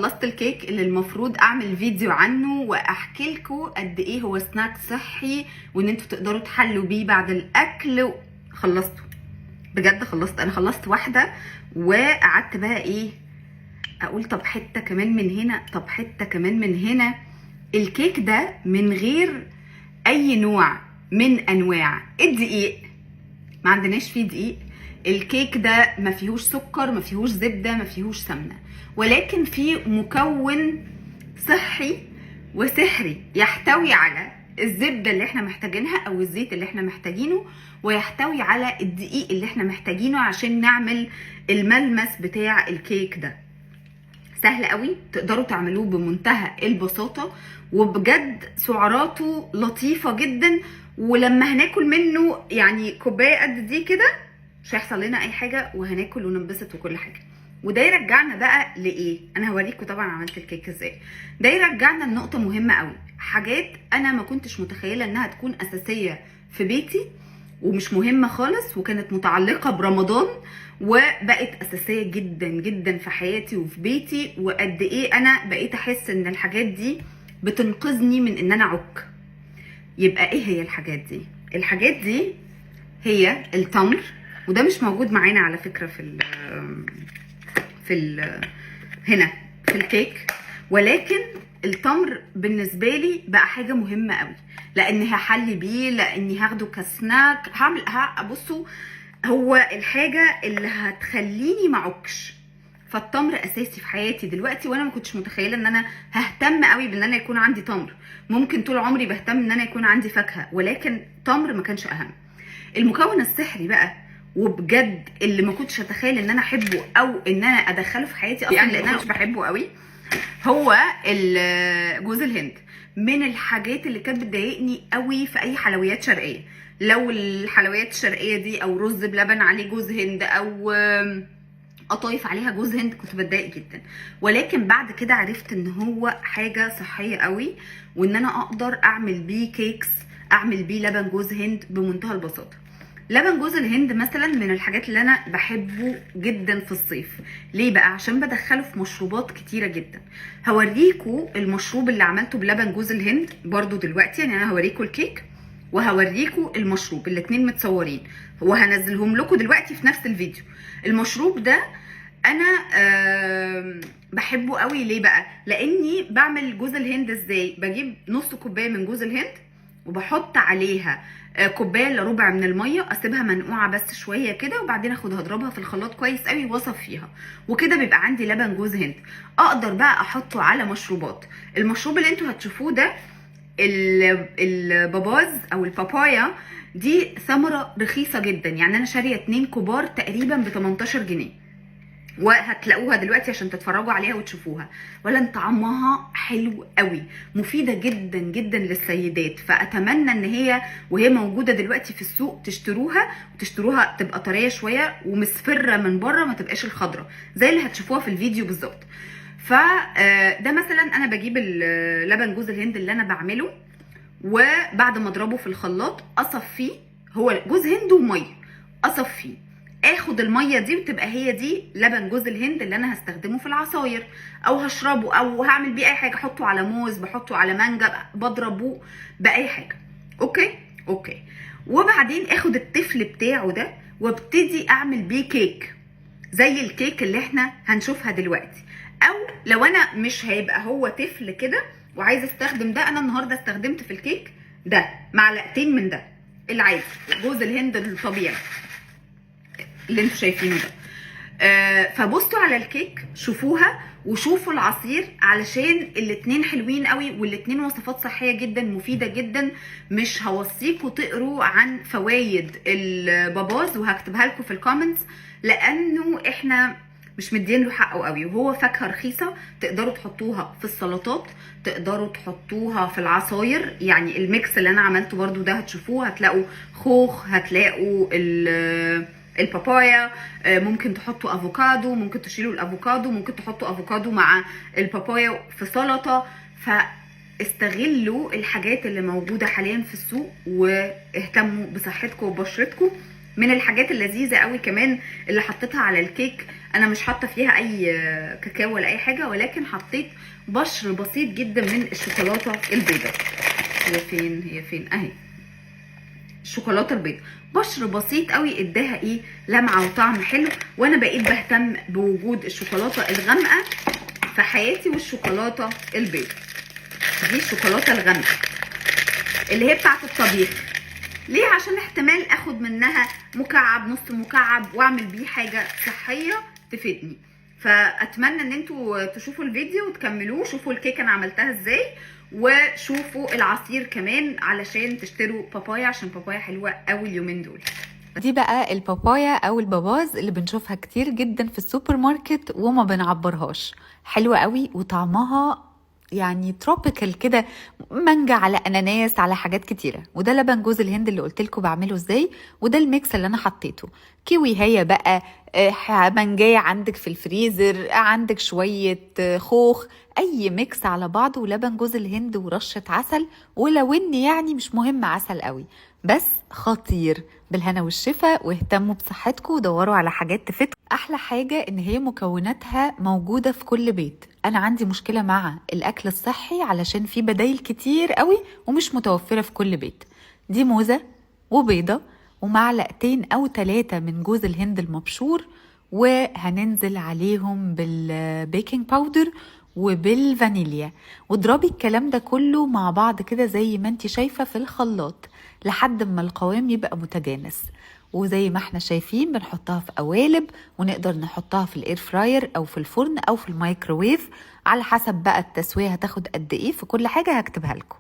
خلصت الكيك اللي المفروض اعمل فيديو عنه واحكي لكم قد ايه هو سناك صحي وان انتوا تقدروا تحلوا بيه بعد الاكل. خلصته بجد، انا خلصت واحده وقعدت بقى ايه اقول طب حته كمان من هنا، طب حته كمان من هنا. الكيك ده من غير اي نوع من انواع الدقيق، ما عندناش فيه دقيق. الكيك ده ما فيهوش سكر، ما فيهوش زبده، ما فيهوش سمنه، ولكن فيه مكون صحي وسحري يحتوي على الزبده اللي احنا محتاجينها او الزيت اللي احنا محتاجينه، ويحتوي على الدقيق اللي احنا محتاجينه عشان نعمل الملمس بتاع الكيك ده. سهل قوي، تقدروا تعملوه بمنتهى البساطه، وبجد سعراته لطيفه جدا. ولما هناكل منه يعني كوبايه قد دي كده مش هيحصل لنا اي حاجه، وهناكل وننبسط وكل حاجه. وده يرجعنا بقى لايه؟ انا هوريكم طبعا عملت الكيك ازاي. ده يرجعنا لنقطه مهمه قوي، حاجات انا ما كنتش متخيله انها تكون اساسيه في بيتي ومش مهمه خالص، وكانت متعلقه برمضان وبقت اساسيه جدا جدا في حياتي وفي بيتي. وقد ايه انا بقيت احس ان الحاجات دي بتنقذني من ان انا اعك. يبقى ايه هي الحاجات دي؟ الحاجات دي هي التمر، وده مش موجود معانا على فكره هنا في الكيك، ولكن التمر بالنسبه لي بقى حاجه مهمه قوي، لاني هحلي بيه، لاني هاخده كسناك. بصوا، هو الحاجه اللي هتخليني معكش. فالتمر اساسي في حياتي دلوقتي، وانا ما كنتش متخيله ان انا ههتم قوي بان انا يكون عندي تمر. ممكن طول عمري بهتم ان انا يكون عندي فاكهه، ولكن تمر ما كانش اهم. المكون السحري بقى وبجد اللي ما كنتش اتخيل ان انا احبه او ان انا ادخله في حياتي اصلا، لان انا مش بحبه قوي، هو جوز الهند. من الحاجات اللي كانت بتضايقني قوي في اي حلويات شرقيه، لو الحلويات الشرقيه دي او رز بلبن عليه جوز هند او قطايف عليها جوز هند، كنت بتضايق جدا. ولكن بعد كده عرفت ان هو حاجه صحيه قوي، وان انا اقدر اعمل بيه كيكس، اعمل بيه لبن جوز هند بمنتهى البساطه. لبن جوز الهند مثلا من الحاجات اللي انا بحبه جدا في الصيف. ليه بقى؟ عشان بدخله في مشروبات كتيره جدا. هوريكم المشروب اللي عملته بلبن جوز الهند برضو دلوقتي، يعني انا هوريكم الكيك وهوريكم المشروب، الاتنين متصورين وهنزلهم لكم دلوقتي في نفس الفيديو. المشروب ده انا بحبه قوي. ليه بقى؟ لاني بعمل جوز الهند ازاي؟ بجيب نص كوبايه من جوز الهند وبحط عليها كوبايه الا ربع من الميه، اسيبها منقوعه بس شويه كده، وبعدين اخدها اضربها في الخلاط كويس قوي واصفيها، وكده بيبقى عندي لبن جوز هند. اقدر بقى احطه على مشروبات. المشروب اللي انتوا هتشوفوه ده الباباز او البابايا، دي ثمره رخيصه جدا، يعني انا شاريه 2 كبار تقريبا ب 18 جنيه، وهتلاقوها دلوقتي عشان تتفرجوا عليها وتشوفوها. ولا طعمها حلو قوي، مفيده جدا جدا للسيدات. فاتمنى ان هي وهي موجوده دلوقتي في السوق وتشتروها تبقى طريه شويه ومصفره من بره، ما تبقاش الخضره زي اللي هتشوفوها في الفيديو بالظبط. فده مثلا انا بجيب لبن جوز الهند اللي انا بعمله، وبعد ما اضربه في الخلاط اصفيه. هو جوز هند وميه، اصفيه، اخد الميه دي وتبقى هي دي لبن جوز الهند اللي انا هستخدمه في العصاير، او هشربه، او هعمل بيه اي حاجه. احطه على موز، بحطه على مانجا، بضربه باي حاجه. اوكي. وبعدين اخد التفل بتاعه ده وابتدي اعمل بيه كيك زي الكيك اللي احنا هنشوفها دلوقتي. او لو انا مش هيبقى هو تفل كده وعايزه استخدم ده، انا النهارده استخدمت في الكيك ده معلقتين من ده العادي، جوز الهند الطبيعي اللي انتوا شايفينه ده. فبصوا على الكيك، شوفوها وشوفوا العصير، علشان الاتنين حلوين قوي، والاتنين وصفات صحيه جدا مفيده جدا. مش هوصيكوا تقروا عن فوائد الباباز، وهكتبها لكم في الكومنتس، لانه احنا مش مدين له حقه قوي، وهو فاكهه رخيصه. تقدروا تحطوها في السلطات، تقدروا تحطوها في العصاير. يعني الميكس اللي انا عملته برضو ده هتشوفوه، هتلاقوا خوخ، هتلاقوا البابايا، ممكن تحطوا افوكادو، ممكن تشيلوا الافوكادو، ممكن تحطوا افوكادو مع البابايا في سلطه. فاستغلوا الحاجات اللي موجوده حاليا في السوق، واهتموا بصحتكم وبشرتكم. من الحاجات اللذيذه قوي كمان اللي حطيتها على الكيك، انا مش حاطه فيها اي كاكاو ولا اي حاجه، ولكن حطيت بشر بسيط جدا من الشوكولاته البيضاء. هي فين اهي الشوكولاته البيضاء، بشر بسيط قوي اداها ايه لمعه وطعم حلو. وانا بقيت بهتم بوجود الشوكولاته الغامقه في حياتي والشوكولاته البيضاء. دي الشوكولاته الغامقه اللي هي بتاعه الطبيخ. ليه؟ عشان احتمال اخد منها مكعب، نص مكعب، واعمل بيه حاجه صحيه تفيدني. فاتمنى ان انتوا تشوفوا الفيديو وتكملوه، شوفوا الكيكه انا عملتها ازاي، وشوفوا العصير كمان علشان تشتروا بابايا، عشان بابايا حلوه قوي اليومين دول. دي بقى البابايا او الباباز اللي بنشوفها كتير جدا في السوبر ماركت وما بنعبرهاش. حلوة قوي وطعمها يعني تروبيكال كده، مانجا على اناناس على حاجات كتيره. وده لبن جوز الهند اللي قلت لكم بعمله ازاي، وده الميكس اللي انا حطيته. كيوي هي بقى مانجايه عندك في الفريزر، عندك شويه خوخ، اي ميكس على بعضه، ولبن جوز الهند ورشه عسل. ولو ان يعني مش مهم عسل قوي، بس خطير. بالهنا والشفا، واهتموا بصحتكم ودوروا على حاجات تفيدكم. احلى حاجه ان هي مكوناتها موجوده في كل بيت. انا عندي مشكله مع الاكل الصحي علشان في بدايل كتير قوي ومش متوفره في كل بيت. دي موزه وبيضه ومعلقتين او 3 من جوز الهند المبشور، وهننزل عليهم بالبيكنج باودر وبالفانيليا. واضربي الكلام ده كله مع بعض كده زي ما انت شايفه في الخلاط لحد ما القوام يبقى متجانس. وزي ما احنا شايفين بنحطها في قوالب، ونقدر نحطها في الاير فراير او في الفرن او في الميكروويف، على حسب بقى التسويه هتاخد قد ايه. في كل حاجه هكتبها لكم.